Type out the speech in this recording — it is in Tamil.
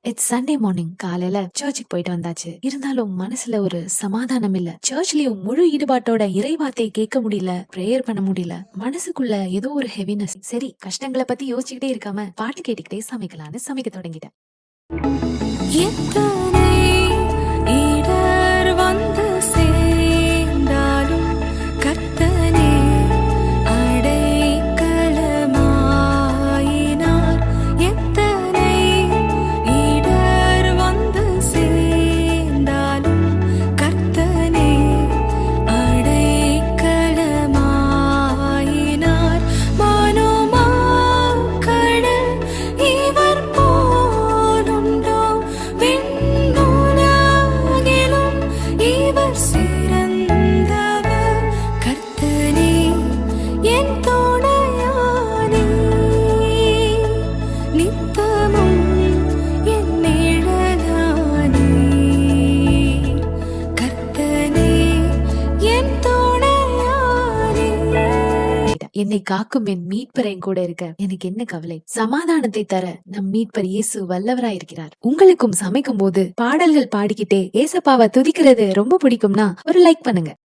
It's Sunday morning. காலையில சர்ச்சுக்கு போயிட்டு வந்தாச்சு. இருந்தாலும் மனசுல ஒரு சமாதானம் இல்ல. சர்ச்லயும் முழு ஈடுபாட்டோட இறைவார்த்தையை கேட்க முடியல, பிரேயர் பண்ண முடியல. மனசுக்குள்ள ஏதோ ஒரு ஹெவினஸ். சரி, கஷ்டங்களை பத்தி யோசிச்சுக்கிட்டே இருக்காம பாட்டு கேட்டுக்கிட்டே சமைக்கலான்னு சமைக்க தொடங்கிட்டேன். எத்தனை இடர் வந்து சேர்ந்தாலும் கர்த்தனே அடைக்கலமாயினார். எத்தனை இடர் வந்து சேர்ந்தாலும் கர்த்தனே அடைக்கலமாயினார். மனோமா கடல் இவர் போலுண்டோ, விண்ணுலகிலும் இவர் சிறந்தவர். கர்த்தனே என் துணையானே, நித்தமும் என் நிழலானே. கர்த்தனே என் துணையானே. என்னை காக்கும் என் மீட்பர் என் கூட இருக்க எனக்கு என்ன கவலை? சமாதானத்தை தர நம் மீட்பர் இயேசு வல்லவராயிருக்கிறார். உங்களுக்கும் சமைக்கும் போது பாடல்கள் பாடிக்கிட்டே ஏசப்பாவை துதிக்கிறது ரொம்ப பிடிக்கும்னா ஒரு லைக் பண்ணுங்க.